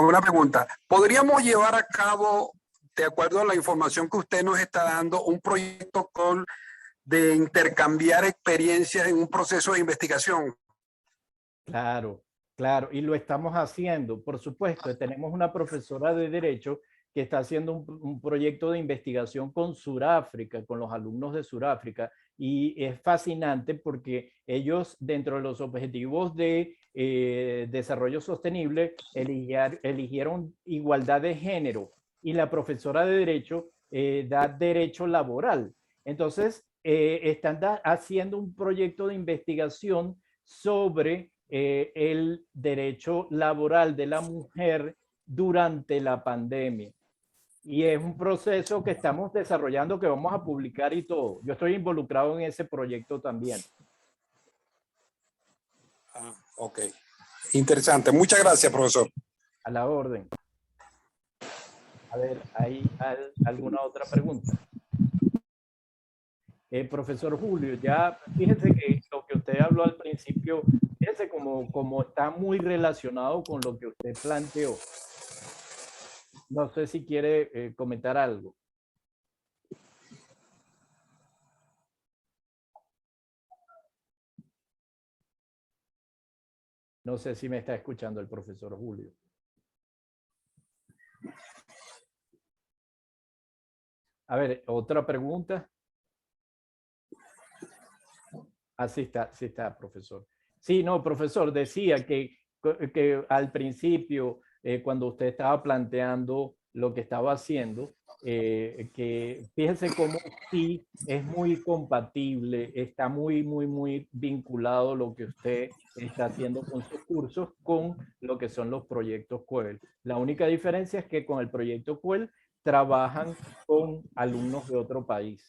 Una pregunta. ¿Podríamos llevar a cabo, de acuerdo a la información que usted nos está dando, un proyecto de intercambiar experiencias en un proceso de investigación? Claro, claro, y lo estamos haciendo. Por supuesto, tenemos una profesora de Derecho que está haciendo un proyecto de investigación con Sudáfrica, con los alumnos de Sudáfrica, y es fascinante porque ellos, dentro de los objetivos de desarrollo sostenible, eligieron igualdad de género, y la profesora de Derecho da derecho laboral. Entonces, están haciendo un proyecto de investigación sobre el derecho laboral de la mujer durante la pandemia. Y es un proceso que estamos desarrollando, que vamos a publicar y todo. Yo estoy involucrado en ese proyecto también. Ah, ok. Interesante. Muchas gracias, profesor. A la orden. A ver, ¿hay alguna otra pregunta? Profesor Julio, ya fíjese que lo que usted habló al principio, fíjese como está muy relacionado con lo que usted planteó. No sé si quiere comentar algo. No sé si me está escuchando el profesor Julio. A ver, otra pregunta. Ah, sí está, profesor. Sí, no, profesor, decía que al principio, cuando usted estaba planteando lo que estaba haciendo, que fíjese cómo sí es muy compatible, está muy vinculado lo que usted está haciendo con sus cursos con lo que son los proyectos CUEL. La única diferencia es que con el proyecto CUEL trabajan con alumnos de otro país.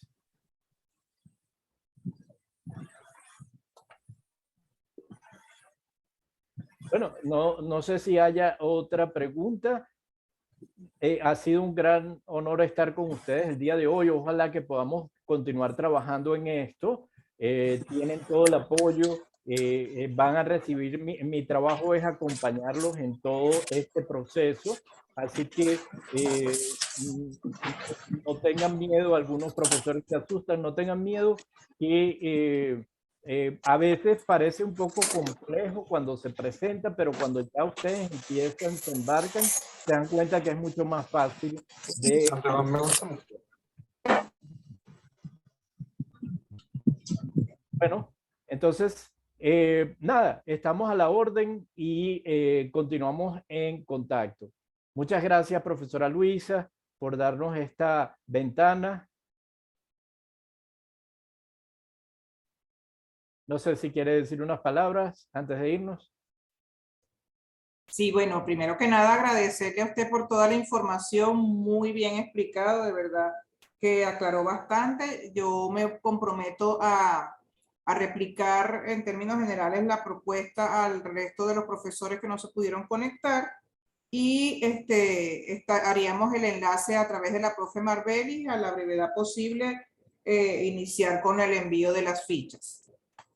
Bueno, no sé si haya otra pregunta. Ha sido un gran honor estar con ustedes el día de hoy. Ojalá que podamos continuar trabajando en esto. Tienen todo el apoyo. Van a recibir, mi trabajo es acompañarlos en todo este proceso. Así que no tengan miedo. Algunos profesores se asustan, no tengan miedo que a veces parece un poco complejo cuando se presenta, pero cuando ya ustedes empiezan, se embarcan, se dan cuenta que es mucho más fácil de... Bueno, entonces, nada, estamos a la orden y continuamos en contacto. Muchas gracias, profesora Luisa, por darnos esta ventana. No sé si quiere decir unas palabras antes de irnos. Sí, bueno, primero que nada agradecerle a usted por toda la información, muy bien explicado, de verdad que aclaró bastante. Yo me comprometo a replicar en términos generales la propuesta al resto de los profesores que no se pudieron conectar y haríamos el enlace a través de la profe Marbelli a la brevedad posible, iniciar con el envío de las fichas.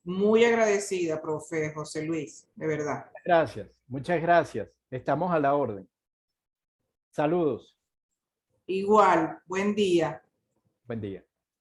Muy agradecida, profe José Luis, de verdad. Gracias, muchas gracias. Estamos a la orden. Saludos. Igual, buen día. Buen día.